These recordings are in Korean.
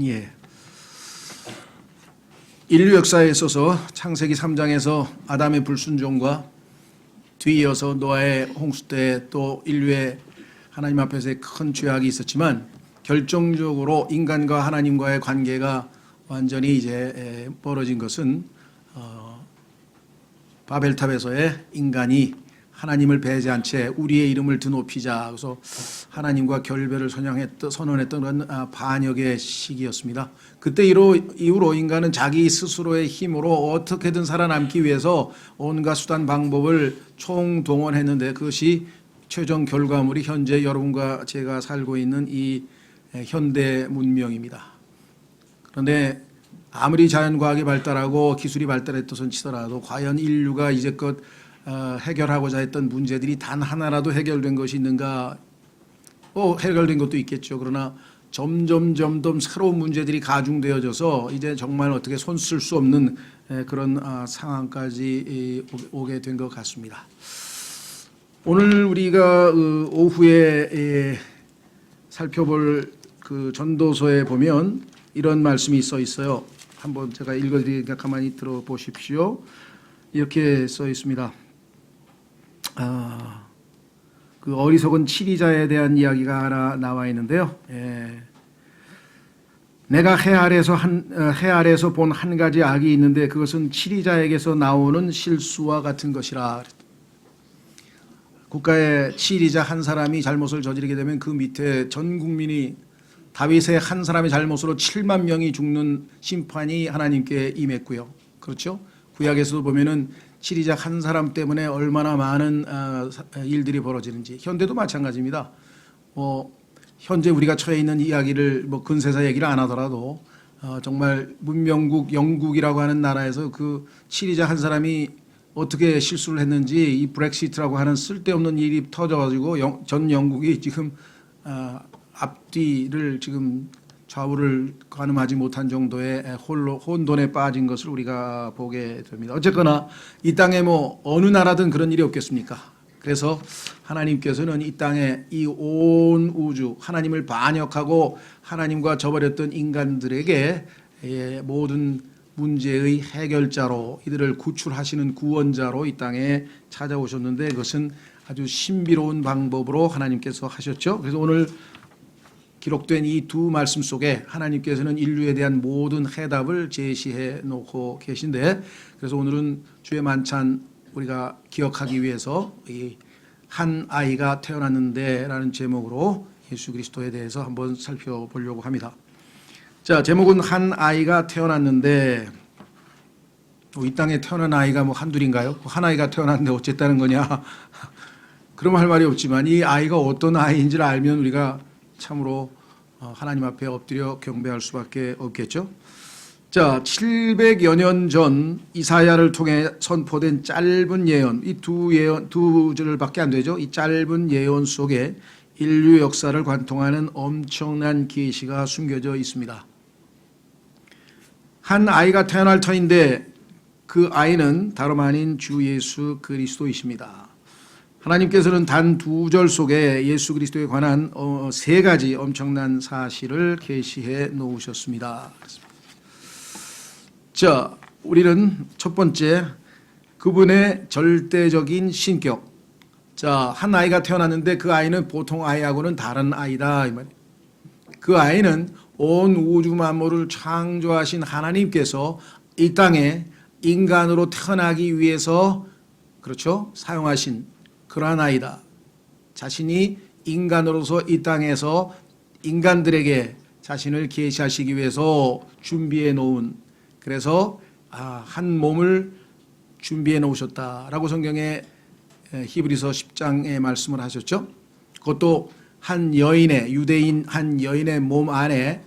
예. 인류 역사에 있어서 창세기 3장에서 아담의 불순종과 뒤이어서 노아의 홍수 때 또 인류의 하나님 앞에서의 큰 죄악이 있었지만 결정적으로 인간과 하나님과의 관계가 완전히 이제 벌어진 것은 바벨탑에서의 인간이 하나님을 배제한 채 우리의 이름을 드높이자, 그래서 하나님과 결별을 선언했던 그런 반역의 시기였습니다. 그때 이후로 인간은 자기 스스로의 힘으로 어떻게든 살아남기 위해서 온갖 수단 방법을 총동원했는데 그것이 최종 결과물이 현재 여러분과 제가 살고 있는 이 현대 문명입니다. 그런데 아무리 자연과학이 발달하고 기술이 발달했던 치더라도 과연 인류가 이제껏 해결하고자 했던 문제들이 단 하나라도 해결된 것이 있는가? 해결된 것도 있겠죠. 그러나 점점 새로운 문제들이 가중되어져서 이제 정말 어떻게 손 쓸 수 없는 그런 상황까지 오게 된 것 같습니다. 오늘 우리가 오후에 살펴볼 그 전도서에 보면 이런 말씀이 써 있어요. 한번 제가 읽어드리니까 가만히 들어보십시오. 이렇게 써 있습니다. 그 어리석은 치리자에 대한 이야기가 하나 나와 있는데요. 내가 해 아래에서 본 한 가지 악이 있는데 그것은 치리자에게서 나오는 실수와 같은 것이라. 국가의 치리자 한 사람이 잘못을 저지르게 되면 그 밑에 전 국민이, 다윗의 한 사람의 잘못으로 7만 명이 죽는 심판이 하나님께 임했고요. 그렇죠? 구약에서도 보면은 치리자 한 사람 때문에 얼마나 많은 일들이 벌어지는지. 현대도 마찬가지입니다. 현재 우리가 처해 있는 이야기를 근세사 얘기를 안 하더라도 정말 문명국 영국이라고 하는 나라에서 그 치리자 한 사람이 어떻게 실수를 했는지 이 브렉시트라고 하는 쓸데없는 일이 터져가지고 전 영국이 지금 앞뒤를 지금 좌우를 가늠하지 못한 정도의 혼돈에 빠진 것을 우리가 보게 됩니다. 어쨌거나 이 땅에 어느 나라든 그런 일이 없겠습니까? 그래서 하나님께서는 이 땅에 이 온 우주, 하나님을 반역하고 하나님과 저버렸던 인간들에게 모든 문제의 해결자로, 이들을 구출하시는 구원자로 이 땅에 찾아오셨는데 그것은 아주 신비로운 방법으로 하나님께서 하셨죠. 그래서 오늘 기록된 이 두 말씀 속에 하나님께서는 인류에 대한 모든 해답을 제시해 놓고 계신데, 그래서 오늘은 주의 만찬 우리가 기억하기 위해서 이 한 아이가 태어났는데 라는 제목으로 예수 그리스도에 대해서 한번 살펴보려고 합니다. 자, 제목은 한 아이가 태어났는데, 이 땅에 태어난 아이가 한둘인가요? 한 아이가 태어났는데 어쨌다는 거냐? 그럼 할 말이 없지만 이 아이가 어떤 아이인지를 알면 우리가 참으로 하나님 앞에 엎드려 경배할 수밖에 없겠죠. 자, 700여 년 전 이사야를 통해 선포된 짧은 예언, 이 두 절밖에 안 되죠. 이 짧은 예언 속에 인류 역사를 관통하는 엄청난 계시가 숨겨져 있습니다. 한 아이가 태어날 터인데 그 아이는 다름 아닌 주 예수 그리스도이십니다. 하나님께서는 단 두 절 속에 예수 그리스도에 관한 세 가지 엄청난 사실을 계시해 놓으셨습니다. 자, 우리는 첫 번째, 그분의 절대적인 신격. 자, 한 아이가 태어났는데 그 아이는 보통 아이하고는 다른 아이다. 그 아이는 온 우주 만물을 창조하신 하나님께서 이 땅에 인간으로 태어나기 위해서, 그렇죠, 사용하신 그러한 아이다. 자신이 인간으로서 이 땅에서 인간들에게 자신을 계시하시기 위해서 준비해 놓은, 그래서 한 몸을 준비해 놓으셨다라고 성경에 히브리서 10장에 말씀을 하셨죠. 그것도 한 여인의, 유대인 한 여인의 몸 안에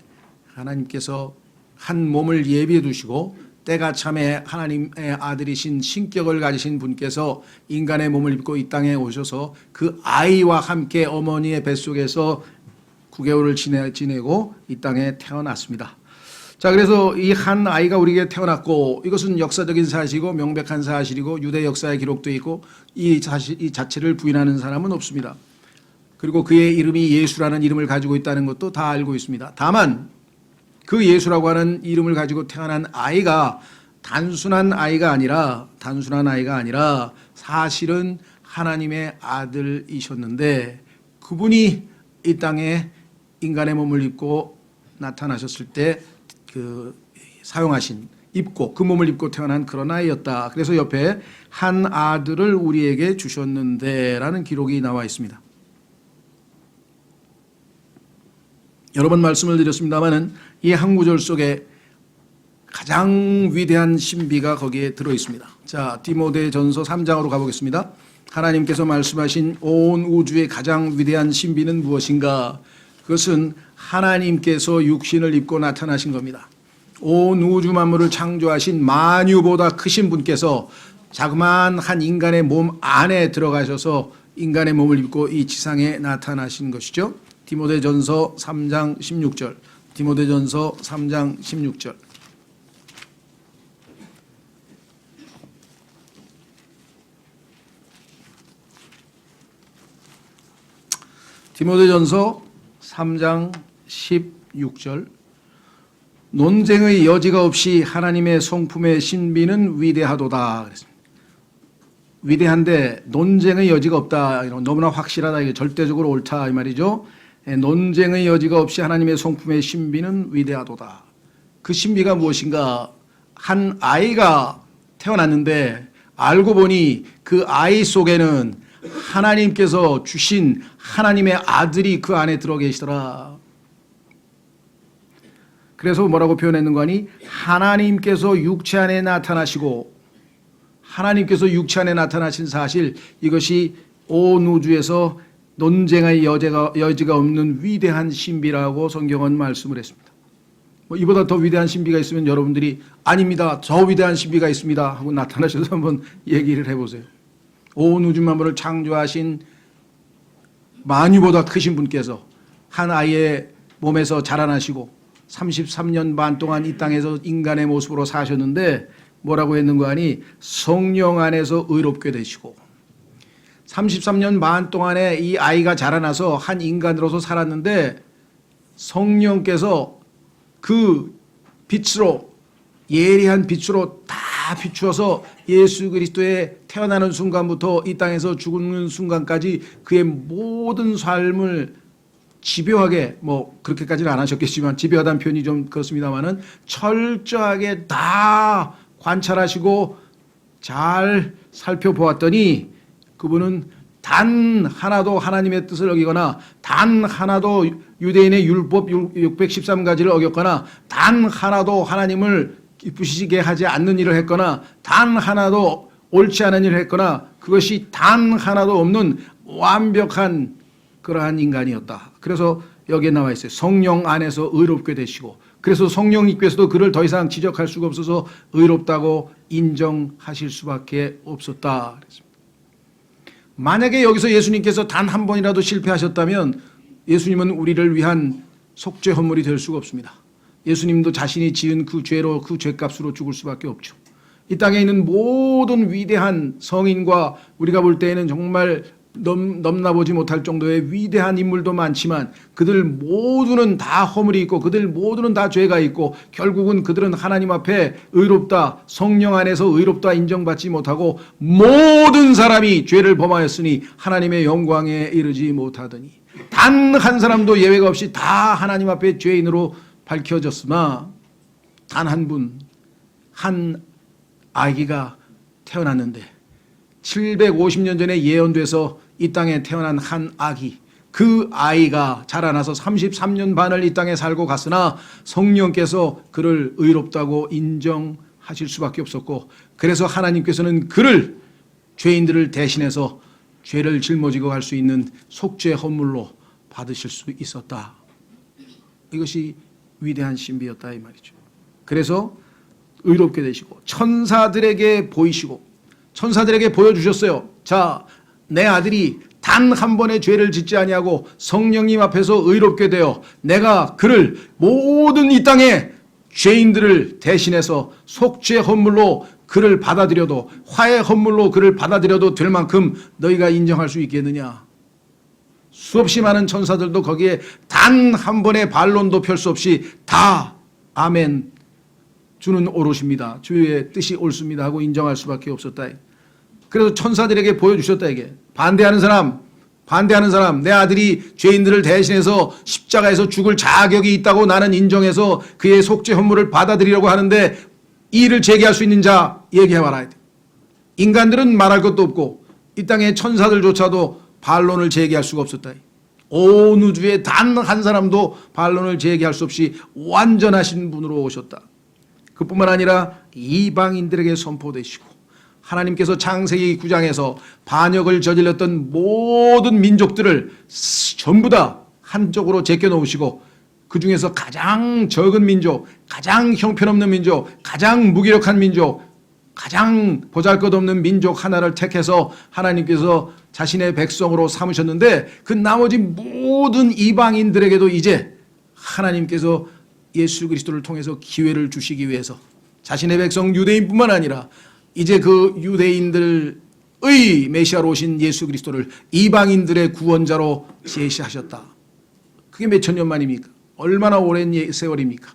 하나님께서 한 몸을 예비해 두시고 때가 참에 하나님의 아들이신 신격을 가지신 분께서 인간의 몸을 입고 이 땅에 오셔서 그 아이와 함께 어머니의 뱃속에서 9개월을 지내고 이 땅에 태어났습니다. 자, 그래서 이 한 아이가 우리에게 태어났고, 이것은 역사적인 사실이고 명백한 사실이고 유대 역사에 기록되어 있고 이 자체를 부인하는 사람은 없습니다. 그리고 그의 이름이 예수라는 이름을 가지고 있다는 것도 다 알고 있습니다. 다만 그 예수라고 하는 이름을 가지고 태어난 아이가 단순한 아이가 아니라 사실은 하나님의 아들이셨는데, 그분이 이 땅에 인간의 몸을 입고 나타나셨을 때 입고 그 몸을 입고 태어난 그런 아이였다. 그래서 옆에 한 아들을 우리에게 주셨는데 라는 기록이 나와 있습니다. 여러 번 말씀을 드렸습니다마는 이 한 구절 속에 가장 위대한 신비가 거기에 들어 있습니다. 자, 디모데전서 3장으로 가보겠습니다. 하나님께서 말씀하신 온 우주의 가장 위대한 신비는 무엇인가? 그것은 하나님께서 육신을 입고 나타나신 겁니다. 온 우주 만물을 창조하신 만유보다 크신 분께서 자그마한 한 인간의 몸 안에 들어가셔서 인간의 몸을 입고 이 지상에 나타나신 것이죠. 디모데전서 3장 16절. 디모데전서 3장 16절. 디모데전서 3장 16절. 논쟁의 여지가 없이 하나님의 성품의 신비는 위대하도다 그랬습니다. 위대한데 논쟁의 여지가 없다, 너무나 확실하다, 이게 절대적으로 옳다 이 말이죠. 논쟁의 여지가 없이 하나님의 성품의 신비는 위대하도다. 그 신비가 무엇인가? 한 아이가 태어났는데 알고 보니 그 아이 속에는 하나님께서 주신 하나님의 아들이 그 안에 들어 계시더라. 그래서 뭐라고 표현했는가 하니, 하나님께서 육체 안에 나타나시고, 하나님께서 육체 안에 나타나신 사실, 이것이 온 우주에서 논쟁의 여지가 없는 위대한 신비라고 성경은 말씀을 했습니다. 이보다 더 위대한 신비가 있으면 여러분들이 아닙니다, 더 위대한 신비가 있습니다 하고 나타나셔서 한번 얘기를 해보세요. 온 우주 만물을 창조하신 만유보다 크신 분께서 한 아이의 몸에서 자라나시고 33년 반 동안 이 땅에서 인간의 모습으로 사셨는데 뭐라고 했는가 하니, 성령 안에서 의롭게 되시고, 33년 반 동안에 이 아이가 자라나서 한 인간으로서 살았는데 성령께서 그 빛으로, 예리한 빛으로 다 비추어서 예수 그리스도의 태어나는 순간부터 이 땅에서 죽는 순간까지 그의 모든 삶을 집요하게, 그렇게까지는 안 하셨겠지만 집요하다는 표현이 좀 그렇습니다만은 철저하게 다 관찰하시고 잘 살펴보았더니 그분은 단 하나도 하나님의 뜻을 어기거나, 단 하나도 유대인의 율법 613가지를 어겼거나, 단 하나도 하나님을 기쁘시게 하지 않는 일을 했거나, 단 하나도 옳지 않은 일을 했거나, 그것이 단 하나도 없는 완벽한 그러한 인간이었다. 그래서 여기에 나와 있어요. 성령 안에서 의롭게 되시고, 그래서 성령님께서도 그를 더 이상 지적할 수가 없어서 의롭다고 인정하실 수밖에 없었다. 만약에 여기서 예수님께서 단 한 번이라도 실패하셨다면 예수님은 우리를 위한 속죄 헌물이 될 수가 없습니다. 예수님도 자신이 지은 그 죄로, 그 죄값으로 죽을 수밖에 없죠. 이 땅에 있는 모든 위대한 성인과 우리가 볼 때에는 정말 넘나보지 못할 정도의 위대한 인물도 많지만 그들 모두는 다 허물이 있고 그들 모두는 다 죄가 있고 결국은 그들은 하나님 앞에 의롭다, 성령 안에서 의롭다 인정받지 못하고 모든 사람이 죄를 범하였으니 하나님의 영광에 이르지 못하더니, 단 한 사람도 예외가 없이 다 하나님 앞에 죄인으로 밝혀졌으나 단 한 분, 한 아기가 태어났는데 750년 전에 예언돼서 이 땅에 태어난 한 아기, 그 아이가 자라나서 33년 반을 이 땅에 살고 갔으나 성령께서 그를 의롭다고 인정하실 수밖에 없었고, 그래서 하나님께서는 그를, 죄인들을 대신해서 죄를 짊어지고 갈 수 있는 속죄 헌물로 받으실 수 있었다. 이것이 위대한 신비였다 이 말이죠. 그래서 의롭게 되시고 천사들에게 보이시고, 천사들에게 보여주셨어요. 자, 내 아들이 단 한 번의 죄를 짓지 아니하고 성령님 앞에서 의롭게 되어 내가 그를 모든 이 땅의 죄인들을 대신해서 속죄 헌물로 그를 받아들여도, 화해 헌물로 그를 받아들여도 될 만큼 너희가 인정할 수 있겠느냐. 수없이 많은 천사들도 거기에 단 한 번의 반론도 펼 수 없이 다 아멘, 주는 오롯입니다, 주의 뜻이 옳습니다 하고 인정할 수밖에 없었다. 그래서 천사들에게 보여주셨다. 이게 반대하는 사람, 내 아들이 죄인들을 대신해서 십자가에서 죽을 자격이 있다고 나는 인정해서 그의 속죄 헌물을 받아들이려고 하는데 이 일을 제기할 수 있는 자 얘기해봐라. 인간들은 말할 것도 없고 이 땅의 천사들조차도 반론을 제기할 수가 없었다. 온 우주에 단 한 사람도 반론을 제기할 수 없이 완전하신 분으로 오셨다. 그뿐만 아니라 이방인들에게 선포되시고 하나님께서 창세기 9장에서 반역을 저질렀던 모든 민족들을 전부 다 한쪽으로 제껴놓으시고 그 중에서 가장 적은 민족, 가장 형편없는 민족, 가장 무기력한 민족, 가장 보잘것없는 민족 하나를 택해서 하나님께서 자신의 백성으로 삼으셨는데 그 나머지 모든 이방인들에게도 이제 하나님께서 예수 그리스도를 통해서 기회를 주시기 위해서 자신의 백성 유대인뿐만 아니라 이제 그 유대인들의 메시아로 오신 예수 그리스도를 이방인들의 구원자로 제시하셨다. 그게 몇천 년 만입니까? 얼마나 오랜 세월입니까?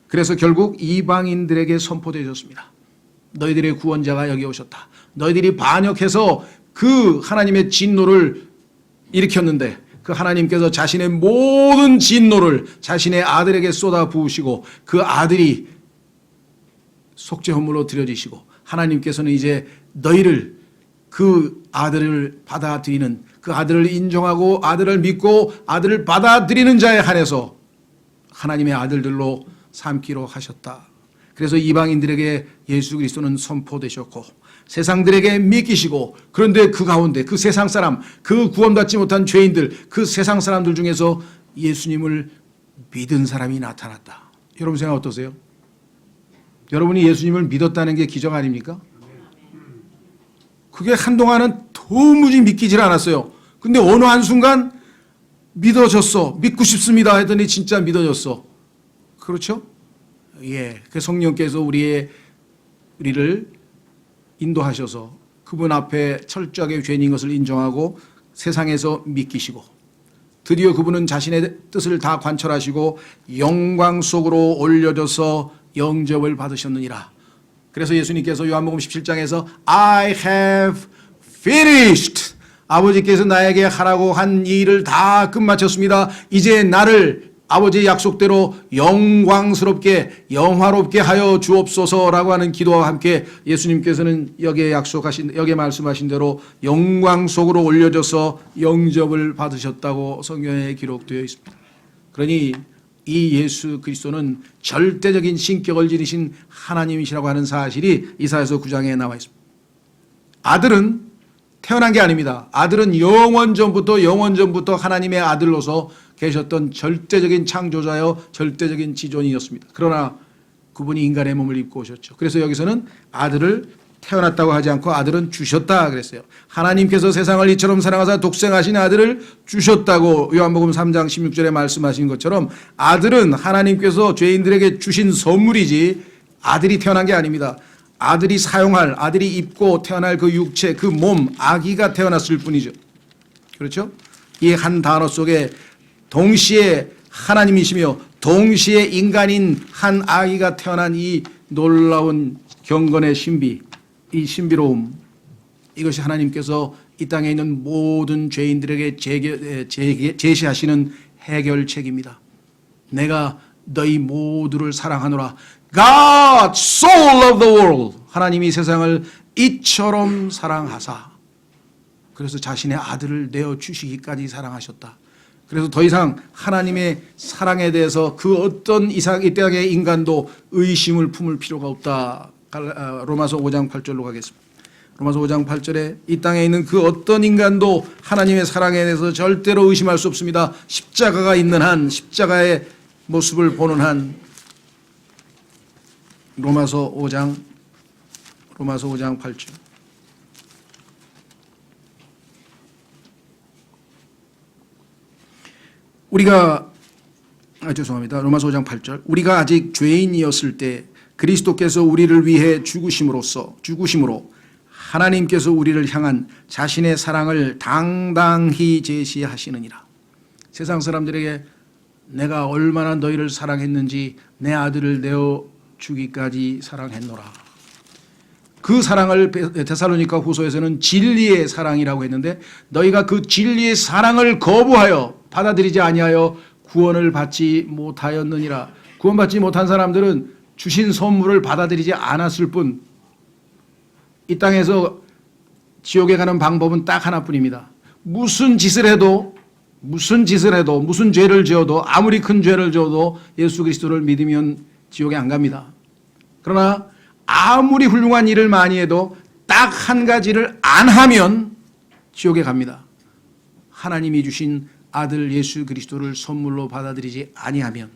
그래서 결국 이방인들에게 선포되셨습니다. 너희들의 구원자가 여기 오셨다. 너희들이 반역해서 그 하나님의 진노를 일으켰는데 그 하나님께서 자신의 모든 진노를 자신의 아들에게 쏟아 부으시고 그 아들이 속죄 헌물로 드려지시고 하나님께서는 이제 너희를 그 아들을 받아들이는 그 아들을 인정하고 아들을 믿고 아들을 받아들이는 자에 한해서 하나님의 아들들로 삼기로 하셨다. 그래서 이방인들에게 예수 그리스도는 선포되셨고 세상들에게 믿기시고 그런데 그 가운데 그 세상 사람 그 구원받지 못한 죄인들 그 세상 사람들 중에서 예수님을 믿은 사람이 나타났다. 여러분 생각 어떠세요? 여러분이 예수님을 믿었다는 게 기적 아닙니까? 그게 한동안은 도무지 믿기질 않았어요. 근데 어느 한순간 믿어졌어. 믿고 싶습니다 했더니 진짜 믿어졌어. 그렇죠? 예. 그 성령께서 우리를 인도하셔서 그분 앞에 철저하게 죄인인 것을 인정하고 세상에서 믿기시고 드디어 그분은 자신의 뜻을 다 관철하시고 영광 속으로 올려져서 영접을 받으셨느니라. 그래서 예수님께서 요한복음 17장에서 I have finished. 아버지께서 나에게 하라고 한 이 일을 다 끝마쳤습니다. 이제 나를 아버지의 약속대로 영광스럽게 영화롭게 하여 주옵소서라고 하는 기도와 함께 예수님께서는 여기에 말씀하신 대로 영광 속으로 올려져서 영접을 받으셨다고 성경에 기록되어 있습니다. 그러니 이 예수 그리스도는 절대적인 신격을 지니신 하나님이시라고 하는 사실이 이사야서 9장에 나와 있습니다. 아들은 태어난 게 아닙니다. 아들은 영원 전부터 하나님의 아들로서 계셨던 절대적인 창조자여 절대적인 지존이었습니다. 그러나 그분이 인간의 몸을 입고 오셨죠. 그래서 여기서는 아들을 태어났다고 하지 않고 아들은 주셨다 그랬어요. 하나님께서 세상을 이처럼 사랑하사 독생하신 아들을 주셨다고 요한복음 3장 16절에 말씀하신 것처럼 아들은 하나님께서 죄인들에게 주신 선물이지 아들이 태어난 게 아닙니다. 아들이 사용할, 아들이 입고 태어날 그 육체, 그 몸, 아기가 태어났을 뿐이죠. 그렇죠? 이 한 단어 속에 동시에 하나님이시며 동시에 인간인 한 아기가 태어난 이 놀라운 경건의 신비, 이 신비로움, 이것이 하나님께서 이 땅에 있는 모든 죄인들에게 제시하시는 해결책입니다. 내가 너희 모두를 사랑하노라. God so loved the world. 하나님이 세상을 이처럼 사랑하사 그래서 자신의 아들을 내어주시기까지 사랑하셨다. 그래서 더 이상 하나님의 사랑에 대해서 그 어떤 이 땅의 인간도 의심을 품을 필요가 없다. 로마서 5장 8절로 가겠습니다. 로마서 5장 8절에 이 땅에 있는 그 어떤 인간도 하나님의 사랑에 대해서 절대로 의심할 수 없습니다. 십자가가 있는 한, 십자가의 모습을 보는 한. 로마서 5장 8절. 로마서 5장 8절. 우리가 아직 죄인이었을 때 그리스도께서 우리를 위해 죽으심으로 하나님께서 우리를 향한 자신의 사랑을 당당히 제시하시느니라. 세상 사람들에게 내가 얼마나 너희를 사랑했는지 내 아들을 내어 주기까지 사랑했노라. 그 사랑을 데살로니가 후서에서는 진리의 사랑이라고 했는데 너희가 그 진리의 사랑을 거부하여 받아들이지 아니하여 구원을 받지 못하였느니라. 구원받지 못한 사람들은 주신 선물을 받아들이지 않았을 뿐 이 땅에서 지옥에 가는 방법은 딱 하나뿐입니다. 무슨 죄를 지어도 아무리 큰 죄를 지어도 예수 그리스도를 믿으면 지옥에 안 갑니다. 그러나 아무리 훌륭한 일을 많이 해도 딱 한 가지를 안 하면 지옥에 갑니다. 하나님이 주신 아들 예수 그리스도를 선물로 받아들이지 아니하면.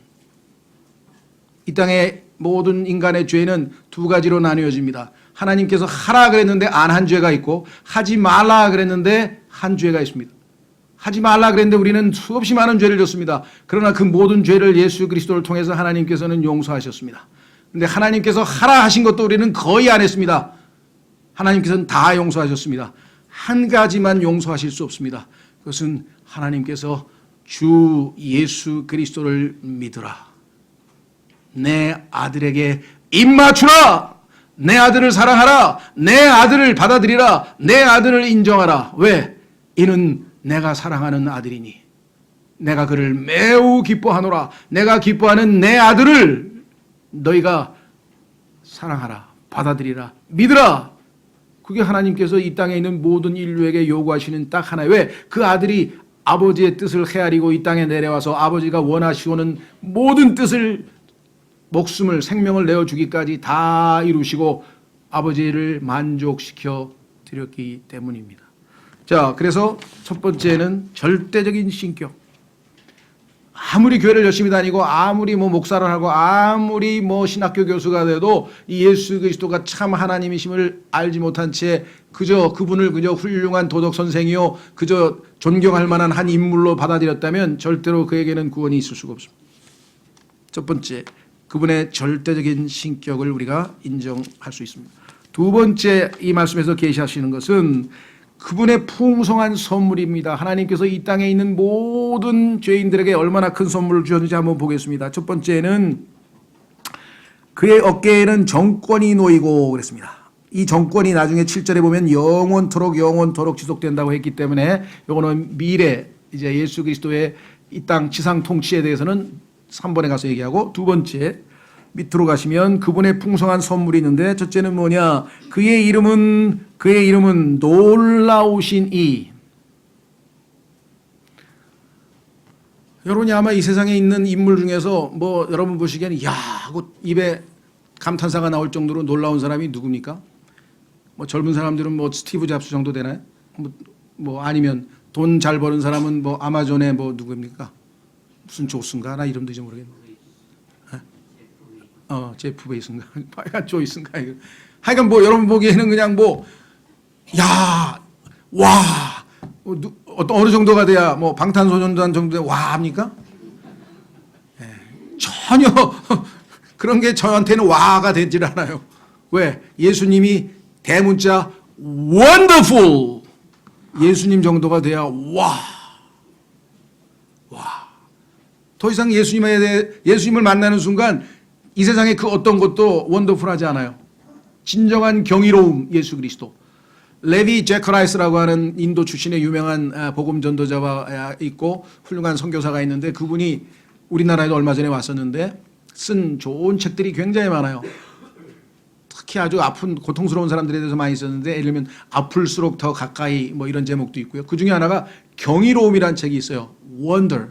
이 땅의 모든 인간의 죄는 두 가지로 나뉘어집니다. 하나님께서 하라 그랬는데 안 한 죄가 있고 하지 말라 그랬는데 한 죄가 있습니다. 하지 말라 그랬는데 우리는 수없이 많은 죄를 졌습니다. 그러나 그 모든 죄를 예수 그리스도를 통해서 하나님께서는 용서하셨습니다. 그런데 하나님께서 하라 하신 것도 우리는 거의 안 했습니다. 하나님께서는 다 용서하셨습니다. 한 가지만 용서하실 수 없습니다. 그것은 하나님께서 주 예수 그리스도를 믿으라. 내 아들에게 입맞추라. 내 아들을 사랑하라. 내 아들을 받아들이라. 내 아들을 인정하라. 왜? 이는 내가 사랑하는 아들이니 내가 그를 매우 기뻐하노라. 내가 기뻐하는 내 아들을 너희가 사랑하라. 받아들이라. 믿으라. 그게 하나님께서 이 땅에 있는 모든 인류에게 요구하시는 딱 하나예요. 왜? 그 아들이 아버지의 뜻을 헤아리고 이 땅에 내려와서 아버지가 원하시고는 모든 뜻을 목숨을 생명을 내어주기까지 다 이루시고 아버지를 만족시켜 드렸기 때문입니다. 자, 그래서 첫 번째는 절대적인 신격. 아무리 교회를 열심히 다니고 아무리 목사를 하고 아무리 신학교 교수가 돼도 이 예수 그리스도가 참 하나님이심을 알지 못한 채 그분을 훌륭한 도덕 선생이요 그저 존경할 만한 한 인물로 받아들였다면 절대로 그에게는 구원이 있을 수가 없습니다. 첫 번째, 그분의 절대적인 신격을 우리가 인정할 수 있습니다. 두 번째, 이 말씀에서 계시하시는 것은 그분의 풍성한 선물입니다. 하나님께서 이 땅에 있는 모든 죄인들에게 얼마나 큰 선물을 주셨는지 한번 보겠습니다. 첫 번째는 그의 어깨에는 정권이 놓이고 그랬습니다. 이 정권이 나중에 7절에 보면 영원토록 지속된다고 했기 때문에 이거는 미래 이제 예수 그리스도의 이 땅 지상 통치에 대해서는 3번에 가서 얘기하고, 두 번째 밑으로 가시면 그분의 풍성한 선물이 있는데 첫째는 뭐냐? 그의 이름은 놀라우신 이. 여러분이 아마 이 세상에 있는 인물 중에서 여러분 보시기에는 야 하고 입에 감탄사가 나올 정도로 놀라운 사람이 누굽니까? 젊은 사람들은 스티브 잡스 정도 되나요? 아니면 돈 잘 버는 사람은 아마존의 누구입니까? 무슨 조스인가? 나 이름도 이제 모르겠네. 제프 베이스인가? 조이스인가? 하여간 여러분 보기에는 그냥 어느 정도가 돼야 방탄소년단 정도에 와 합니까? 전혀 그런 게 저한테는 와가 되질 않아요. 왜? 예수님이 대문자 wonderful 예수님 정도가 돼야 와. 더 이상 예수님을 만나는 순간 이 세상의 그 어떤 것도 원더풀하지 않아요. 진정한 경이로움 예수 그리스도. 레비 제커라이스라고 하는 인도 출신의 유명한 복음 전도자가 있고 훌륭한 선교사가 있는데 그분이 우리나라에도 얼마 전에 왔었는데 쓴 좋은 책들이 굉장히 많아요. 특히 아주 아픈 고통스러운 사람들에 대해서 많이 썼는데 예를 들면 아플수록 더 가까이 이런 제목도 있고요. 그 중에 하나가 경이로움이라는 책이 있어요. Wonder.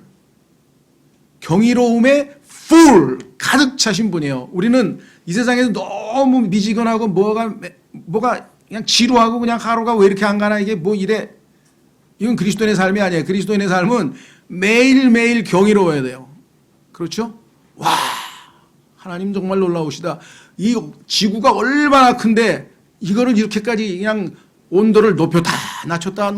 경이로움에 full 가득 차신 분이에요. 우리는 이 세상에서 너무 미지근하고 뭐가 그냥 지루하고 그냥 하루가 왜 이렇게 안 가나 이게 이래. 이건 그리스도인의 삶이 아니에요. 그리스도인의 삶은 매일매일 경이로워야 돼요. 그렇죠? 와, 하나님 정말 놀라우시다. 이 지구가 얼마나 큰데 이거를 이렇게까지 그냥 온도를 높였다 낮췄다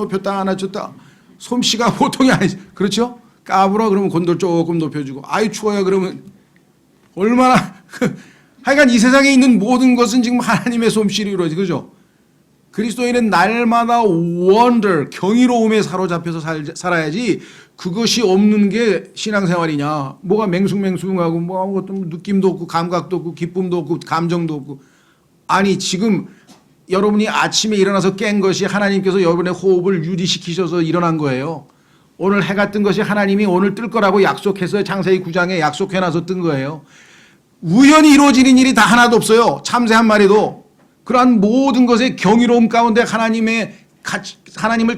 솜씨가 보통이 아니죠. 그렇죠? 까불어 그러면 건돌 조금 높여주고 아이 추워요 그러면 얼마나 하여간 이 세상에 있는 모든 것은 지금 하나님의 솜씨로 이루어지죠. 그죠? 그리스도인은 날마다 wonder, 경이로움에 사로잡혀서 살아야지 그것이 없는 게 신앙생활이냐. 뭐가 맹숭맹숭하고 뭐 아무것도 느낌도 없고 감각도 없고 기쁨도 없고 감정도 없고. 아니 지금 여러분이 아침에 일어나서 깬 것이 하나님께서 여러분의 호흡을 유지시키셔서 일어난 거예요. 오늘 해가 뜬 것이 하나님이 오늘 뜰 거라고 약속해서 창세기 9장에 약속해놔서 뜬 거예요. 우연히 이루어지는 일이 다 하나도 없어요. 참새 한 마리도. 그러한 모든 것의 경이로움 가운데 하나님을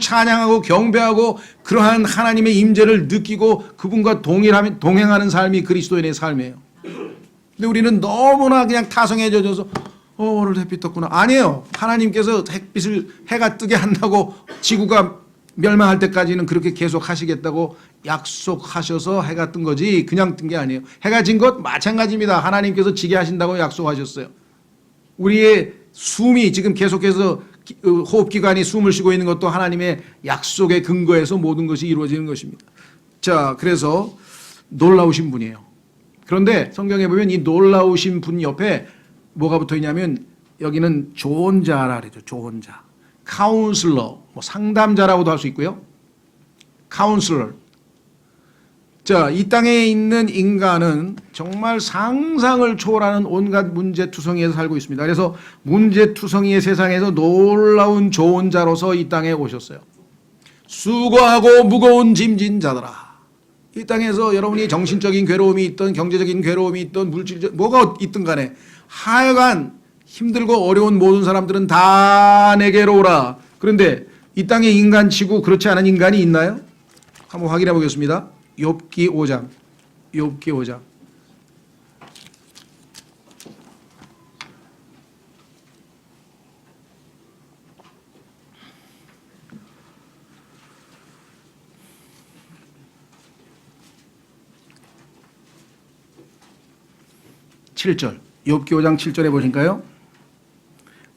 찬양하고 경배하고 그러한 하나님의 임재를 느끼고 그분과 동행하는 삶이 그리스도인의 삶이에요. 근데 우리는 너무나 그냥 타성에 젖어서 오늘 햇빛 떴구나. 아니에요. 하나님께서 해가 뜨게 한다고 지구가 멸망할 때까지는 그렇게 계속 하시겠다고 약속하셔서 해가 뜬 거지 그냥 뜬 게 아니에요. 해가 진 것 마찬가지입니다. 하나님께서 지게 하신다고 약속하셨어요. 우리의 숨이 지금 계속해서 호흡기관이 숨을 쉬고 있는 것도 하나님의 약속에 근거해서 모든 것이 이루어지는 것입니다. 자, 그래서 놀라우신 분이에요. 그런데 성경에 보면 이 놀라우신 분 옆에 뭐가 붙어 있냐면 여기는 좋은 자라 그러죠. 좋은 자. 카운슬러, 뭐 상담자라고도 할 수 있고요. 카운슬러. 자, 이 땅에 있는 인간은 정말 상상을 초월하는 온갖 문제투성이에서 살고 있습니다. 그래서 문제투성이의 세상에서 놀라운 좋은 자로서 이 땅에 오셨어요. 수고하고 무거운 짐진 자들아. 이 땅에서 여러분이 정신적인 괴로움이 있던 경제적인 괴로움이 있던 물질적 뭐가 있든 간에 하여간 힘들고 어려운 모든 사람들은 다 내게로 오라. 그런데 이 땅에 인간치고 그렇지 않은 인간이 있나요? 한번 확인해 보겠습니다. 욥기 5장. 욥기 5장. (7절) 욥기 5장 7절에 보실까요?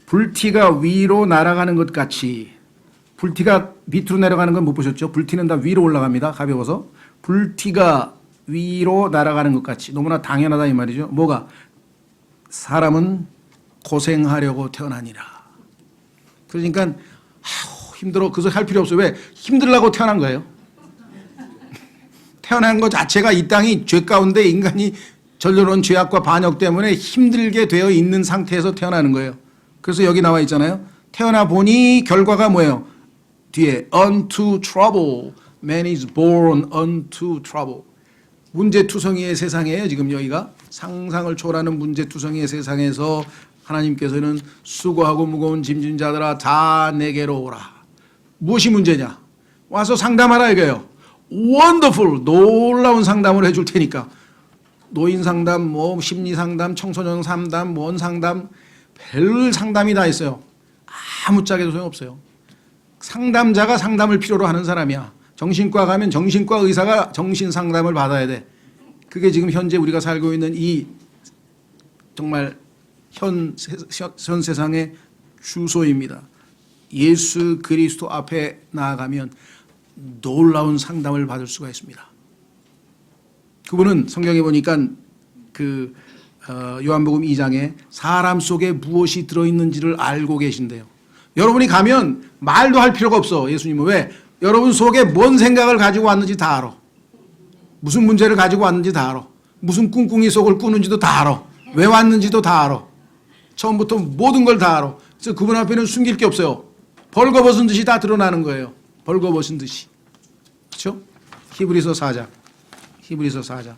불티가 위로 날아가는 것 같이. 불티가 밑으로 내려가는 건 못 보셨죠? 불티는 다 위로 올라갑니다. 가벼워서. 불티가 위로 날아가는 것 같이. 너무나 당연하다 이 말이죠. 뭐가? 사람은 고생하려고 태어나니라. 그러니까 힘들어. 그 소리 할 필요 없어요. 왜? 힘들라고 태어난 거예요. 태어난 것 자체가 이 땅이 죄 가운데 인간이 절로는 죄악과 반역 때문에 힘들게 되어 있는 상태에서 태어나는 거예요. 그래서 여기 나와 있잖아요. 태어나 보니 결과가 뭐예요? 뒤에 unto trouble. Man is born unto trouble. 문제투성이의 세상이에요. 지금 여기가 상상을 초월하는 문제투성이의 세상에서 하나님께서는 수고하고 무거운 짐진 자들아 다 내게로 오라. 무엇이 문제냐? 와서 상담하라 이거예요. Wonderful. 놀라운 상담을 해줄 테니까. 노인 상담, 뭐 심리 상담, 청소년 상담, 뭔 상담, 별 상담이 다 있어요. 아무짝에도 소용없어요. 상담자가 상담을 필요로 하는 사람이야. 정신과 가면 정신과 의사가 정신 상담을 받아야 돼. 그게 지금 현재 우리가 살고 있는 이 정말 현 세상의 주소입니다. 예수 그리스도 앞에 나아가면 놀라운 상담을 받을 수가 있습니다. 그분은 성경에 보니까 요한복음 2장에 사람 속에 무엇이 들어있는지를 알고 계신대요. 여러분이 가면 말도 할 필요가 없어. 예수님은 왜? 여러분 속에 뭔 생각을 가지고 왔는지 다 알아. 무슨 문제를 가지고 왔는지 다 알아. 무슨 꿍꿍이 속을 꾸는지도 다 알아. 왜 왔는지도 다 알아. 처음부터 모든 걸 다 알아. 그래서 그분 앞에는 숨길 게 없어요. 벌거벗은 듯이 다 드러나는 거예요. 벌거벗은 듯이. 그렇죠? 히브리서 4장. 히브리서 4장.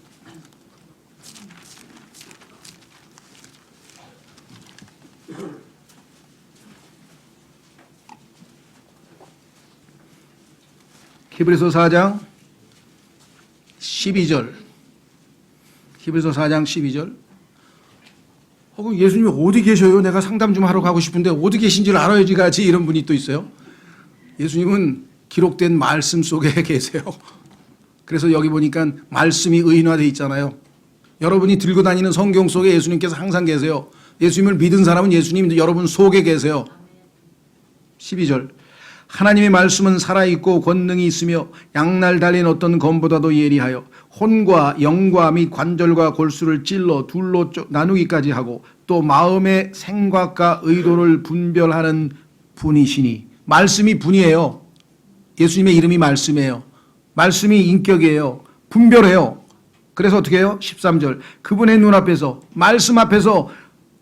히브리서 4장 12절. 히브리서 4장 12절. 그럼 예수님이 어디 계셔요? 내가 상담 좀 하러 가고 싶은데 어디 계신지를 알아야지 가지. 이런 분이 또 있어요. 예수님은 기록된 말씀 속에 계세요. 그래서 여기 보니까 말씀이 의인화되어 있잖아요. 여러분이 들고 다니는 성경 속에 예수님께서 항상 계세요. 예수님을 믿은 사람은 예수님 여러분 속에 계세요. 12절. 하나님의 말씀은 살아있고 권능이 있으며 양날 달린 어떤 검보다도 예리하여 혼과 영과 및 관절과 골수를 찔러 둘로 나누기까지 하고 또 마음의 생각과 의도를 분별하는 분이시니. 말씀이 분이에요. 예수님의 이름이 말씀이에요. 말씀이 인격이에요. 분별해요. 그래서 어떻게 해요? 13절. 그분의 눈앞에서, 말씀 앞에서,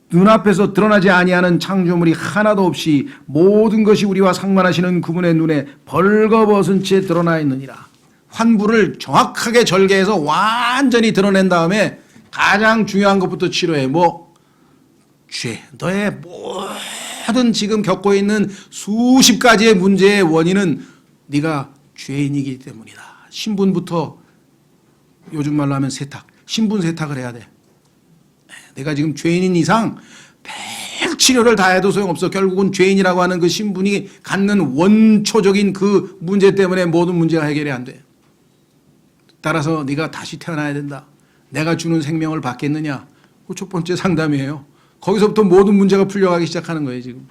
눈앞에서 드러나지 아니하는 창조물이 하나도 없이 모든 것이 우리와 상관하시는 그분의 눈에 벌거벗은 채 드러나 있느니라. 환부를 정확하게 절개해서 완전히 드러낸 다음에 가장 중요한 것부터 치료해. 뭐? 죄. 너의 모든 지금 겪고 있는 수십 가지의 문제의 원인은 네가 죄인이기 때문이다. 신분부터 요즘 말로 하면 세탁. 신분 세탁을 해야 돼. 내가 지금 죄인인 이상 100치료를 다 해도 소용없어. 결국은 죄인이라고 하는 그 신분이 갖는 원초적인 그 문제 때문에 모든 문제가 해결이 안 돼. 따라서 네가 다시 태어나야 된다. 내가 주는 생명을 받겠느냐? 그 첫 번째 상담이에요. 거기서부터 모든 문제가 풀려가기 시작하는 거예요, 지금.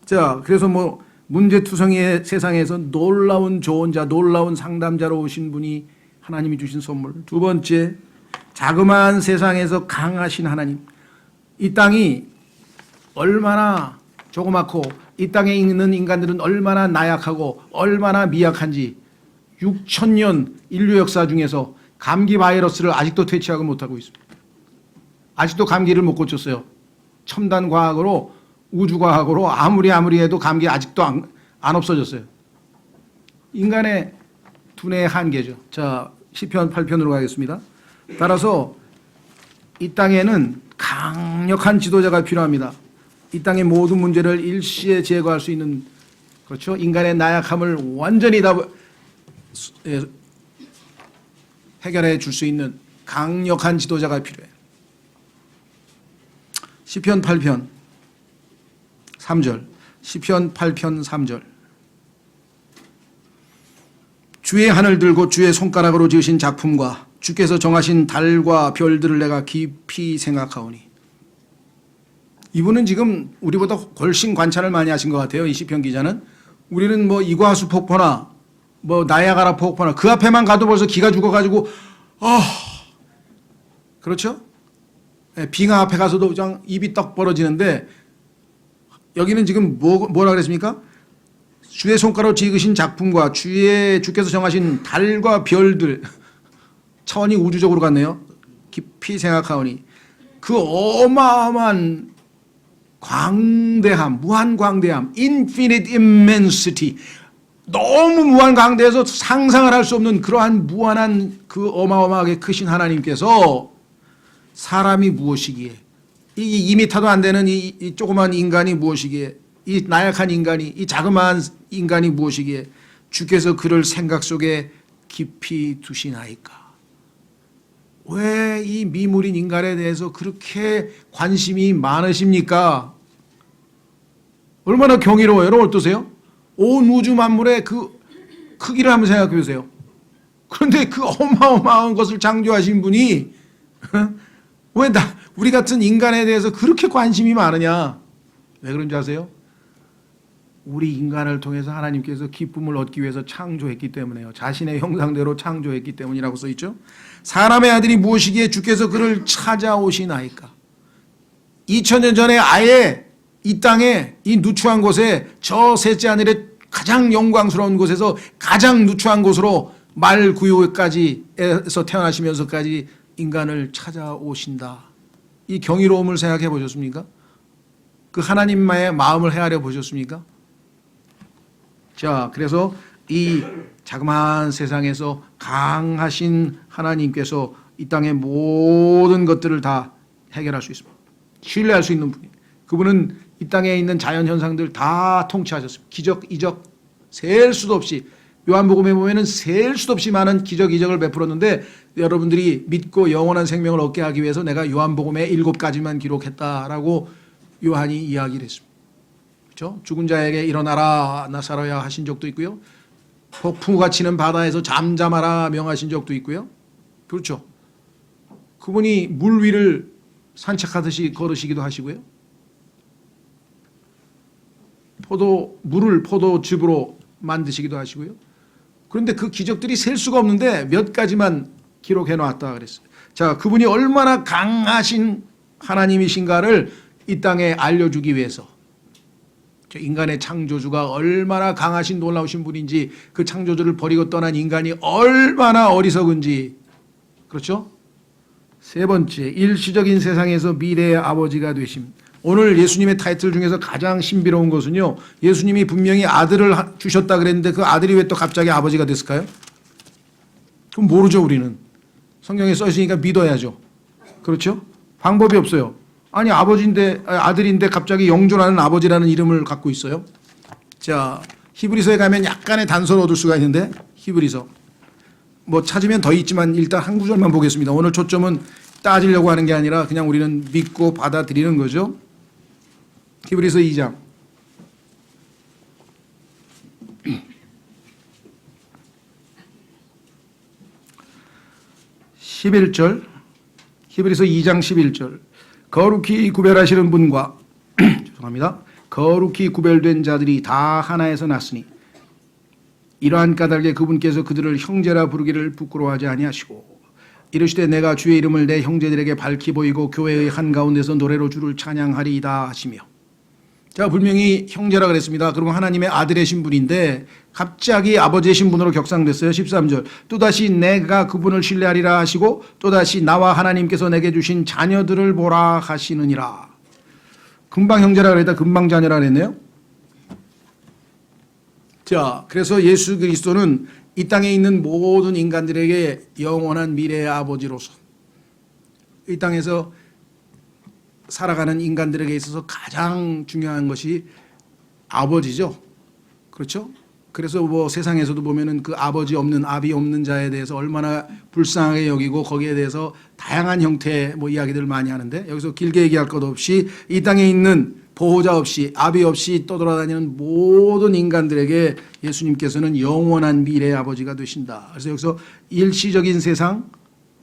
자, 그래서 뭐 문제투성이의 세상에서 놀라운 조언자, 놀라운 상담자로 오신 분이 하나님이 주신 선물. 두 번째, 자그마한 세상에서 강하신 하나님. 이 땅이 얼마나 조그맣고 이 땅에 있는 인간들은 얼마나 나약하고 얼마나 미약한지 6,000년 인류 역사 중에서 감기 바이러스를 아직도 퇴치하고 못하고 있습니다. 아직도 감기를 못 고쳤어요. 첨단 과학으로, 우주과학으로 아무리 해도 감기 아직도 안 없어졌어요. 인간의 두뇌의 한계죠. 자, 시편 8편으로 가겠습니다. 따라서 이 땅에는 강력한 지도자가 필요합니다. 이 땅의 모든 문제를 일시에 제거할 수 있는, 그렇죠? 인간의 나약함을 완전히 다 해결해 줄 수 있는 강력한 지도자가 필요해요. 시편 8편 3절. 시편 8편 3절. 주의 하늘 들고 주의 손가락으로 지으신 작품과 주께서 정하신 달과 별들을 내가 깊이 생각하오니. 이분은 지금 우리보다 훨씬 관찰을 많이 하신 것 같아요. 이 시편 기자는. 우리는 뭐 이과수 폭포나 뭐 나야가라 폭포나 그 앞에만 가도 벌써 기가 죽어가지고 그렇죠? 빙하 앞에 가서도 그냥 입이 떡 벌어지는데 여기는 지금 뭐라 그랬습니까? 주의 손가락으로 지으신 작품과 주께서 정하신 달과 별들. 차원이 우주적으로 갔네요. 깊이 생각하오니 그 어마어마한 광대함, 무한 광대함, infinite immensity, 너무 무한 광대해서 상상을 할 수 없는 그러한 무한한 그 어마어마하게 크신 하나님께서 사람이 무엇이기에, 이 2m도 안 되는 이 조그만 인간이 무엇이기에, 이 나약한 인간이, 이 자그마한 인간이 무엇이기에 주께서 그를 생각 속에 깊이 두시나이까. 왜 이 미물인 인간에 대해서 그렇게 관심이 많으십니까? 얼마나 경이로워요. 여러분 어떠세요? 온 우주 만물의 그 크기를 한번 생각해 보세요. 그런데 그 어마어마한 것을 창조하신 분이 왜 우리 같은 인간에 대해서 그렇게 관심이 많으냐? 왜 그런지 아세요? 우리 인간을 통해서 하나님께서 기쁨을 얻기 위해서 창조했기 때문에요. 자신의 형상대로 창조했기 때문이라고 써있죠. 사람의 아들이 무엇이기에 주께서 그를 찾아오시나이까. 2000년 전에 아예 이 땅에 이 누추한 곳에 저 셋째 하늘의 가장 영광스러운 곳에서 가장 누추한 곳으로 말구유까지에서 태어나시면서까지 인간을 찾아오신다. 이 경이로움을 생각해 보셨습니까? 그 하나님의 마음을 헤아려 보셨습니까? 자, 그래서 이 자그마한 세상에서 강하신 하나님께서 이 땅의 모든 것들을 다 해결할 수 있습니다. 신뢰할 수 있는 분이에요. 그분은 이 땅에 있는 자연현상들 다 통치하셨습니다. 기적, 이적, 셀 수도 없이, 요한복음에 보면은 셀 수도 없이 많은 기적, 이적을 베풀었는데 여러분들이 믿고 영원한 생명을 얻게 하기 위해서 내가 요한복음에 7가지만 기록했다라고 요한이 이야기를 했습니다. 그렇죠? 죽은 자에게 일어나라 나사로야 하신 적도 있고요. 폭풍우가 치는 바다에서 잠잠하라 명하신 적도 있고요. 그렇죠? 그분이 물 위를 산책하듯이 걸으시기도 하시고요. 물을 포도즙으로 만드시기도 하시고요. 그런데 그 기적들이 셀 수가 없는데 몇 가지만 기록해 놨다 그랬어요. 자, 그분이 얼마나 강하신 하나님이신가를 이 땅에 알려주기 위해서 저 인간의 창조주가 얼마나 강하신 놀라우신 분인지, 그 창조주를 버리고 떠난 인간이 얼마나 어리석은지. 그렇죠? 세 번째, 일시적인 세상에서 미래의 아버지가 되심. 오늘 예수님의 타이틀 중에서 가장 신비로운 것은요, 예수님이 분명히 아들을 주셨다 그랬는데 그 아들이 왜 또 갑자기 아버지가 됐을까요? 그럼 모르죠. 우리는 성경에 써 있으니까 믿어야죠. 그렇죠? 방법이 없어요. 아니 아들인데 갑자기 영존하는 아버지라는 이름을 갖고 있어요. 자, 히브리서에 가면 약간의 단서를 얻을 수가 있는데, 히브리서 뭐 찾으면 더 있지만 일단 한 구절만 보겠습니다. 오늘 초점은 따지려고 하는 게 아니라 그냥 우리는 믿고 받아들이는 거죠. 히브리서 2장 11절, 히브리서 2장 11절. 거룩히 구별하시는 분과 죄송합니다. 거룩히 구별된 자들이 다 하나에서 났으니 이러한 까닭에 그분께서 그들을 형제라 부르기를 부끄러워하지 아니하시고 이르시되 내가 주의 이름을 내 형제들에게 밝히 보이고 교회의 한가운데서 노래로 주를 찬양하리이다 하시며. 제가 분명히 형제라 그랬습니다. 그러면 하나님의 아들의 신분인데 갑자기 아버지의 신분으로 격상됐어요. 13절. 또다시 내가 그분을 신뢰하리라 하시고 또다시 나와 하나님께서 내게 주신 자녀들을 보라 하시느니라. 금방 형제라 그랬다 금방 자녀라 그랬네요. 자, 그래서 예수 그리스도는 이 땅에 있는 모든 인간들에게 영원한 미래의 아버지로서 이 땅에서 살아가는 인간들에게 있어서 가장 중요한 것이 아버지죠. 그렇죠? 그래서 뭐 세상에서도 보면은 그 아버지 없는, 아비 없는 자에 대해서 얼마나 불쌍하게 여기고 거기에 대해서 다양한 형태의 뭐 이야기들을 많이 하는데, 여기서 길게 얘기할 것 없이 이 땅에 있는 보호자 없이, 아비 없이 떠돌아다니는 모든 인간들에게 예수님께서는 영원한 미래의 아버지가 되신다. 그래서 여기서 일시적인 세상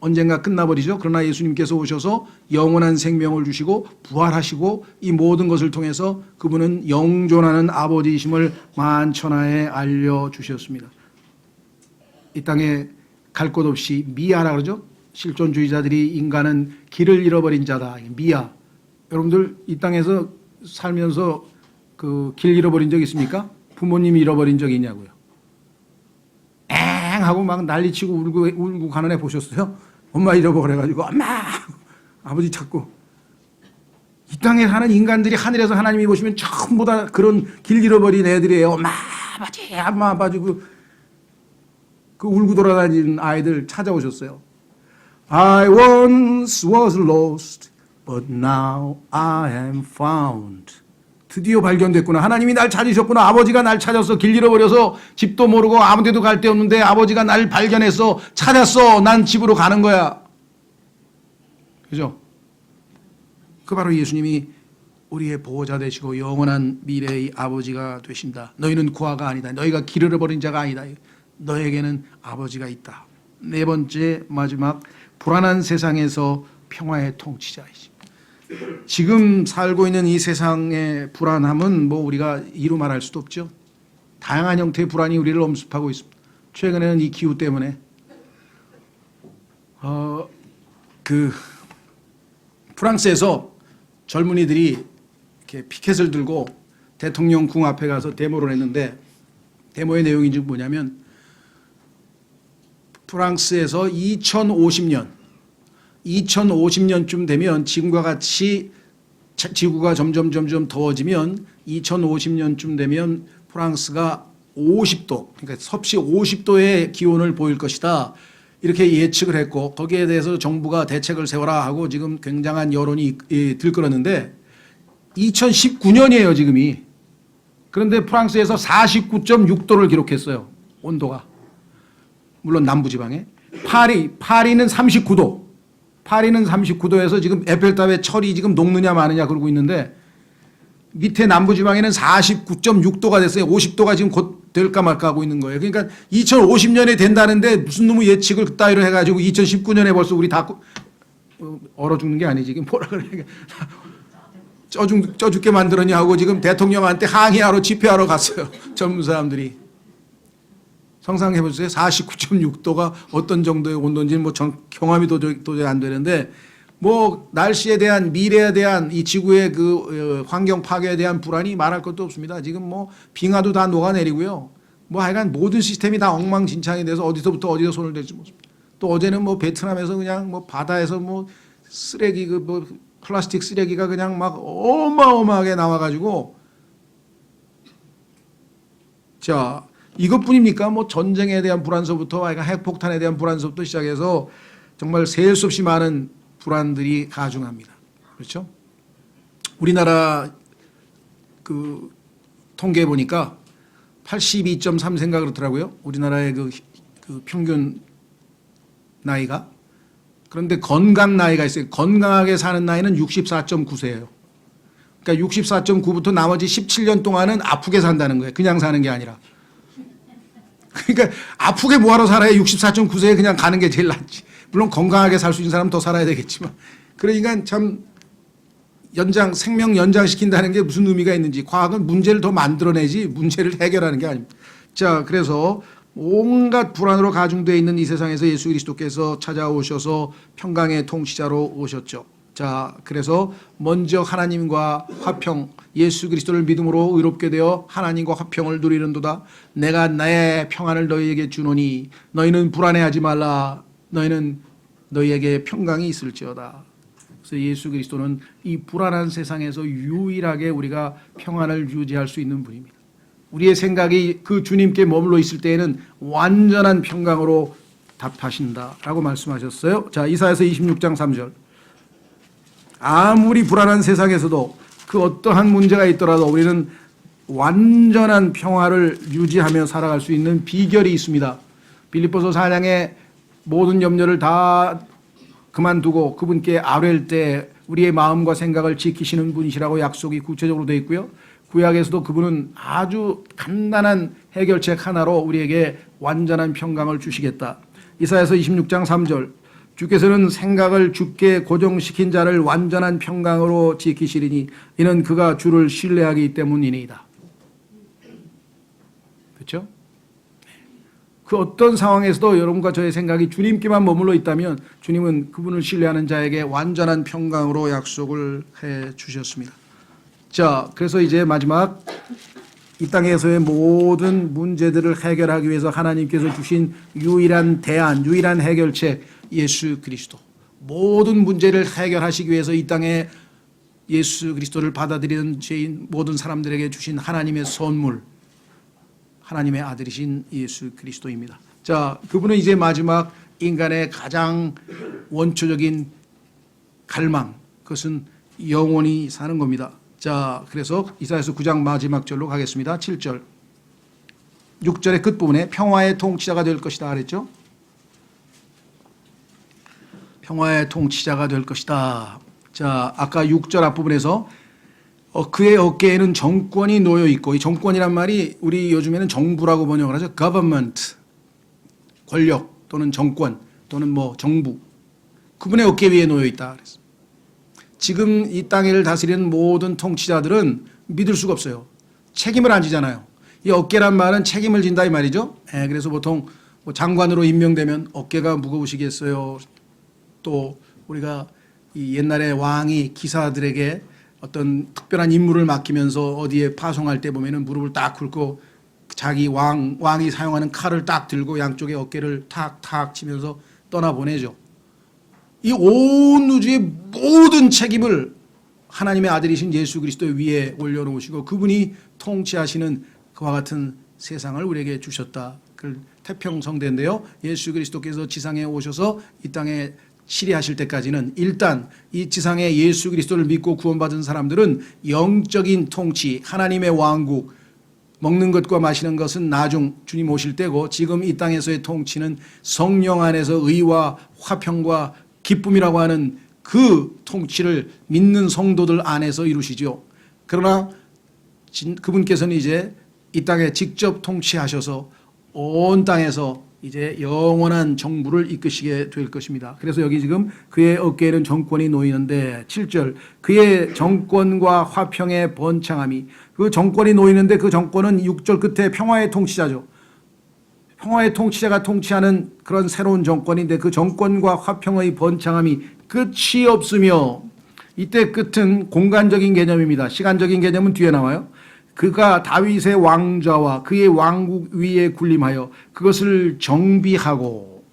언젠가 끝나버리죠. 그러나 예수님께서 오셔서 영원한 생명을 주시고 부활하시고 이 모든 것을 통해서 그분은 영존하는 아버지이심을 만천하에 알려주셨습니다. 이 땅에 갈 곳 없이 미아라 그러죠. 실존주의자들이 인간은 길을 잃어버린 자다. 미아. 여러분들 이 땅에서 살면서 그 길 잃어버린 적 있습니까? 부모님이 잃어버린 적 있냐고요. 엥 하고 막 난리치고 울고 가는 애 보셨어요? 엄마 잃어버려가지고 엄마 아버지 찾고. 이 땅에 사는 인간들이 하늘에서 하나님이 보시면 전부 다 그런 길 잃어버린 애들이에요. 엄마 아버지 엄마 아버지 그 울고 돌아다니는 아이들 찾아오셨어요. I once was lost but now I am found. 드디어 발견됐구나. 하나님이 날 찾으셨구나. 아버지가 날 찾았어. 길 잃어버려서 집도 모르고 아무 데도 갈 데 없는데 아버지가 날 발견했어. 찾았어. 난 집으로 가는 거야. 그죠? 그 바로 예수님이 우리의 보호자 되시고 영원한 미래의 아버지가 되신다. 너희는 구하가 아니다. 너희가 길 잃어버린 자가 아니다. 너에게는 아버지가 있다. 네 번째 마지막, 불안한 세상에서 평화의 통치자이시. 지금 살고 있는 이 세상의 불안함은 뭐 우리가 이루 말할 수도 없죠. 다양한 형태의 불안이 우리를 엄습하고 있습니다. 최근에는 이 기후 때문에 프랑스에서 젊은이들이 이렇게 피켓을 들고 대통령 궁 앞에 가서 데모를 했는데, 데모의 내용이 지금 뭐냐면 프랑스에서 2050년쯤 되면 지금과 같이 지구가 점점 더워지면 2050년쯤 되면 프랑스가 50도, 그러니까 섭씨 50도의 기온을 보일 것이다. 이렇게 예측을 했고 거기에 대해서 정부가 대책을 세워라 하고 지금 굉장한 여론이 들끓었는데 2019년이에요, 지금이. 그런데 프랑스에서 49.6도를 기록했어요, 온도가. 물론 남부지방에. 파리는 39도. 파리는 39도에서 지금 에펠탑의 철이 지금 녹느냐 마느냐 그러고 있는데, 밑에 남부지방에는 49.6도가 됐어요. 50도가 지금 곧 될까 말까 하고 있는 거예요. 그러니까 2050년에 된다는데 무슨 놈의 예측을 그따위로 해가지고 2019년에 벌써 우리 다 얼어 죽는 게 아니지. 지금 뭐라 그래. 쪄 죽게 만들었냐 하고 지금 대통령한테 항의하러 집회하러 갔어요. 젊은 사람들이. 상상해 보세요. 49.6도가 어떤 정도의 온도인지는 뭐 경험이 도저히 안 되는데 뭐 날씨에 대한 미래에 대한 이 지구의 그 환경 파괴에 대한 불안이 말할 것도 없습니다. 지금 뭐 빙하도 다 녹아내리고요. 뭐 하여간 모든 시스템이 다 엉망진창이 돼서 어디서부터 어디서 손을 댈지 모릅니다. 또 어제는 뭐 베트남에서 그냥 뭐 바다에서 뭐 쓰레기 그 뭐 플라스틱 쓰레기가 그냥 막 어마어마하게 나와가지고 자 이것뿐입니까? 뭐 전쟁에 대한 불안서부터 핵폭탄에 대한 불안서부터 시작해서 정말 셀 수 없이 많은 불안들이 가중합니다. 그렇죠? 우리나라 그 통계해 보니까 82.3세인가 그렇더라고요. 우리나라의 그 평균 나이가. 그런데 건강 나이가 있어요. 건강하게 사는 나이는 64.9세예요. 그러니까 64.9부터 나머지 17년 동안은 아프게 산다는 거예요. 그냥 사는 게 아니라. 그러니까 아프게 뭐하러 살아야 64.9세에 그냥 가는 게 제일 낫지. 물론 건강하게 살 수 있는 사람은 더 살아야 되겠지만. 그러니까 참 생명 연장시킨다는 게 무슨 의미가 있는지, 과학은 문제를 더 만들어내지 문제를 해결하는 게 아닙니다. 자, 그래서 온갖 불안으로 가중되어 있는 이 세상에서 예수 그리스도께서 찾아오셔서 평강의 통치자로 오셨죠. 자, 그래서 먼저 하나님과 화평, 예수 그리스도를 믿음으로 의롭게 되어 하나님과 화평을 누리는도다. 내가 나의 평안을 너희에게 주노니 너희는 불안해하지 말라. 너희는 너희에게 평강이 있을지어다. 그래서 예수 그리스도는 이 불안한 세상에서 유일하게 우리가 평안을 유지할 수 있는 분입니다. 우리의 생각이 그 주님께 머물러 있을 때에는 완전한 평강으로 답하신다라고 말씀하셨어요. 자, 이사야서 26장 3절. 아무리 불안한 세상에서도 그 어떠한 문제가 있더라도 우리는 완전한 평화를 유지하며 살아갈 수 있는 비결이 있습니다. 빌립보서 4장에 모든 염려를 다 그만두고 그분께 아뢰일 때 우리의 마음과 생각을 지키시는 분이시라고 약속이 구체적으로 되어 있고요. 구약에서도 그분은 아주 간단한 해결책 하나로 우리에게 완전한 평강을 주시겠다. 이사야서 26장 3절. 주께서는 생각을 주께 고정시킨 자를 완전한 평강으로 지키시리니 이는 그가 주를 신뢰하기 때문이니이다. 그렇죠? 그 어떤 상황에서도 여러분과 저의 생각이 주님께만 머물러 있다면 주님은 그분을 신뢰하는 자에게 완전한 평강으로 약속을 해 주셨습니다. 자, 그래서 이제 마지막 이 땅에서의 모든 문제들을 해결하기 위해서 하나님께서 주신 유일한 대안, 유일한 해결책 예수 그리스도. 모든 문제를 해결하시기 위해서 이 땅에 예수 그리스도를 받아들이는 죄인 모든 사람들에게 주신 하나님의 선물, 하나님의 아들이신 예수 그리스도입니다. 자, 그분은 이제 마지막 인간의 가장 원초적인 갈망, 그것은 영원히 사는 겁니다. 자, 그래서 이사야서 9장 마지막 절로 가겠습니다. 7절. 6절의 끝부분에 평화의 통치자가 될 것이다 그랬죠? 평화의 통치자가 될 것이다. 자, 아까 6절 앞부분에서 그의 어깨에는 정권이 놓여 있고, 이 정권이란 말이 우리 요즘에는 정부라고 번역을 하죠. government, 권력 또는 정권 또는 뭐 정부. 그분의 어깨 위에 놓여 있다 그랬어요. 지금 이 땅을 다스리는 모든 통치자들은 믿을 수가 없어요. 책임을 안 지잖아요. 이 어깨란 말은 책임을 진다 이 말이죠. 그래서 보통 뭐 장관으로 임명되면 어깨가 무거우시겠어요. 또 우리가 이 옛날에 왕이 기사들에게 어떤 특별한 임무를 맡기면서 어디에 파송할 때 보면은 무릎을 딱 꿇고 자기 왕이 사용하는 칼을 딱 들고 양쪽에 어깨를 탁탁 치면서 떠나보내죠. 이 온 우주의 모든 책임을 하나님의 아들이신 예수 그리스도 위에 올려놓으시고 그분이 통치하시는 그와 같은 세상을 우리에게 주셨다. 그 태평성대인데요. 예수 그리스도께서 지상에 오셔서 이 땅에 치리하실 때까지는 일단 이 지상에 예수 그리스도를 믿고 구원받은 사람들은 영적인 통치, 하나님의 왕국, 먹는 것과 마시는 것은 나중 주님 오실 때고 지금 이 땅에서의 통치는 성령 안에서 의와 화평과 기쁨이라고 하는 그 통치를 믿는 성도들 안에서 이루시죠. 그러나 그분께서는 이제 이 땅에 직접 통치하셔서 온 땅에서 이제 영원한 정부를 이끄시게 될 것입니다. 그래서 여기 지금 그의 어깨에는 정권이 놓이는데 7절 그의 정권과 화평의 번창함이 그 정권이 놓이는데 그 정권은 6절 끝에 평화의 통치자죠. 평화의 통치자가 통치하는 그런 새로운 정권인데 그 정권과 화평의 번창함이 끝이 없으며, 이때 끝은 공간적인 개념입니다. 시간적인 개념은 뒤에 나와요. 그가 다윗의 왕좌와 그의 왕국 위에 군림하여 그것을 정비하고,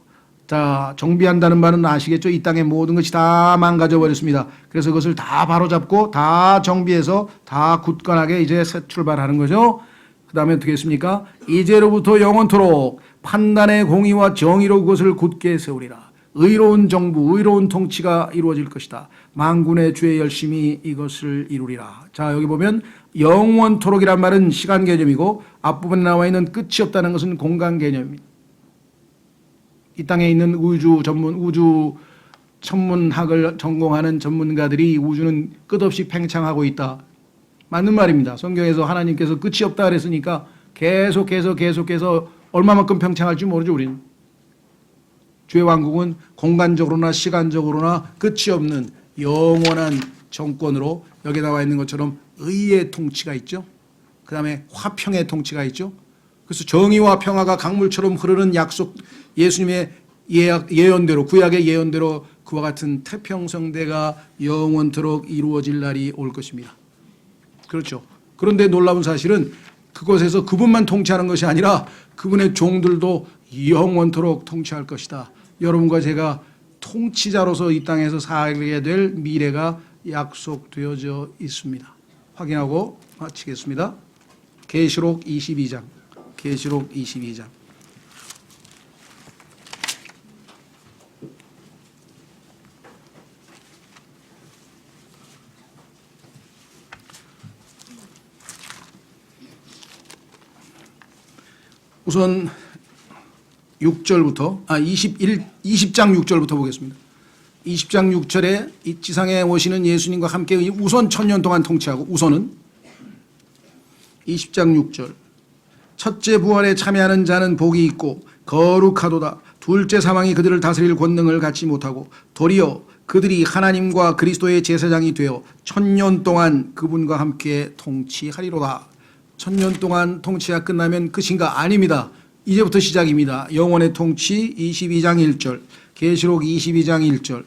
자, 정비한다는 말은 아시겠죠? 이 땅의 모든 것이 다 망가져 버렸습니다. 그래서 그것을 다 바로잡고 다 정비해서 다 굳건하게 이제 새 출발하는 거죠. 그 다음에 어떻게 했습니까? 이제로부터 영원토록 판단의 공의와 정의로 그것을 굳게 세우리라. 의로운 정부, 의로운 통치가 이루어질 것이다. 만군의 주의 열심히 이것을 이루리라. 자, 여기 보면 영원토록이란 말은 시간 개념이고 앞부분에 나와 있는 끝이 없다는 것은 공간 개념입니다. 이 땅에 있는 우주 천문학을 전공하는 전문가들이 우주는 끝없이 팽창하고 있다. 맞는 말입니다. 성경에서 하나님께서 끝이 없다 그랬으니까 계속해서 얼마만큼 팽창할지 모르죠, 우리는. 주의 왕국은 공간적으로나 시간적으로나 끝이 없는 영원한 정권으로 여기 나와 있는 것처럼 의의 통치가 있죠. 그 다음에 화평의 통치가 있죠. 그래서 정의와 평화가 강물처럼 흐르는 약속, 예수님의 예언대로, 구약의 예언대로 그와 같은 태평성대가 영원토록 이루어질 날이 올 것입니다. 그렇죠. 그런데 놀라운 사실은 그곳에서 그분만 통치하는 것이 아니라 그분의 종들도 영원토록 통치할 것이다. 여러분과 제가 통치자로서 이 땅에서 살게 될 미래가 약속되어져 있습니다. 확인하고 마치겠습니다. 계시록 22장. 계시록 22장. 우선 6절부터 20장 6절부터 보겠습니다. 20장 6절에 이 지상에 오시는 예수님과 함께 우선 1000년 동안 통치하고, 우선은 20장 6절 첫째 부활에 참여하는 자는 복이 있고 거룩하도다. 둘째 사망이 그들을 다스릴 권능을 갖지 못하고 도리어 그들이 하나님과 그리스도의 제사장이 되어 1000년 동안 그분과 함께 통치하리로다. 1000년 동안 통치가 끝나면 끝인가? 아닙니다. 이제부터 시작입니다. 영원의 통치. 22장 1절, 계시록 22장 1절.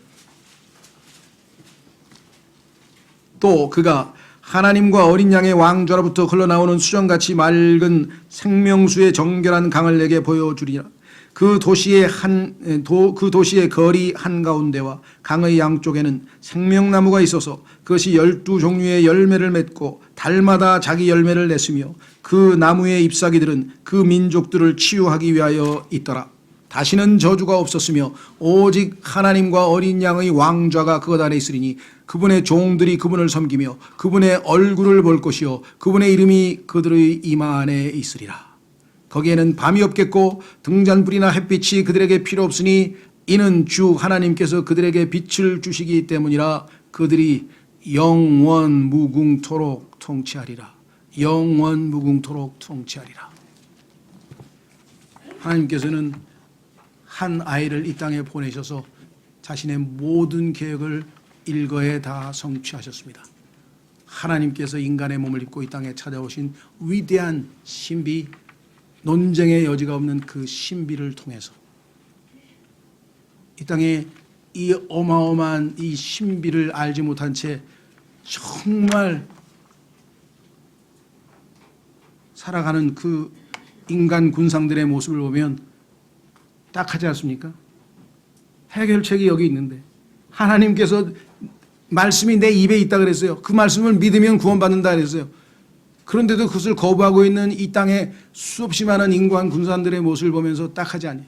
또 그가 하나님과 어린 양의 왕좌로부터 흘러나오는 수정같이 맑은 생명수의 정결한 강을 내게 보여주리라. 그 도시의 거리 한가운데와 강의 양쪽에는 생명나무가 있어서 그것이 12종류의 열매를 맺고 달마다 자기 열매를 냈으며 그 나무의 잎사귀들은 그 민족들을 치유하기 위하여 있더라. 다시는 저주가 없었으며 오직 하나님과 어린 양의 왕좌가 그것 안에 있으리니 그분의 종들이 그분을 섬기며 그분의 얼굴을 볼 것이요 그분의 이름이 그들의 이마 안에 있으리라. 거기에는 밤이 없겠고 등잔불이나 햇빛이 그들에게 필요 없으니 이는 주 하나님께서 그들에게 빛을 주시기 때문이라. 그들이 영원 무궁토록 통치하리라. 영원 무궁토록 통치하리라. 하나님께서는 한 아이를 이 땅에 보내셔서 자신의 모든 계획을 일거에 다 성취하셨습니다. 하나님께서 인간의 몸을 입고 이 땅에 찾아오신 위대한 신비, 논쟁의 여지가 없는 그 신비를 통해서 이 땅에 이 어마어마한 이 신비를 알지 못한 채 정말 살아가는 그 인간 군상들의 모습을 보면 딱하지 않습니까? 해결책이 여기 있는데 하나님께서 말씀이 내 입에 있다 그랬어요. 그 말씀을 믿으면 구원받는다 그랬어요. 그런데도 그것을 거부하고 있는 이 땅에 수없이 많은 인간 군사들의 모습을 보면서 딱하지 않아요.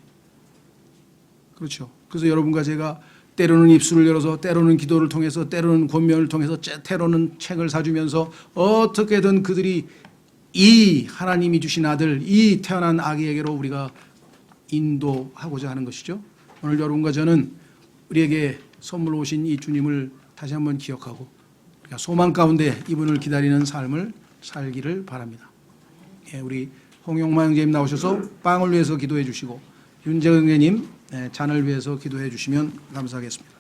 그렇죠. 그래서 여러분과 제가 때로는 입술을 열어서 때로는 기도를 통해서 때로는 권면을 통해서 때로는 책을 사주면서 어떻게든 그들이 이 하나님이 주신 아들, 이 태어난 아기에게로 우리가 인도하고자 하는 것이죠. 오늘 여러분과 저는 우리에게 선물 오신 이 주님을 다시 한번 기억하고 우리가 소망 가운데 이분을 기다리는 삶을 살기를 바랍니다. 예, 우리 홍용만 형제님 나오셔서 빵을 위해서 기도해 주시고 윤재근 형제님 잔을 위해서 기도해 주시면 감사하겠습니다.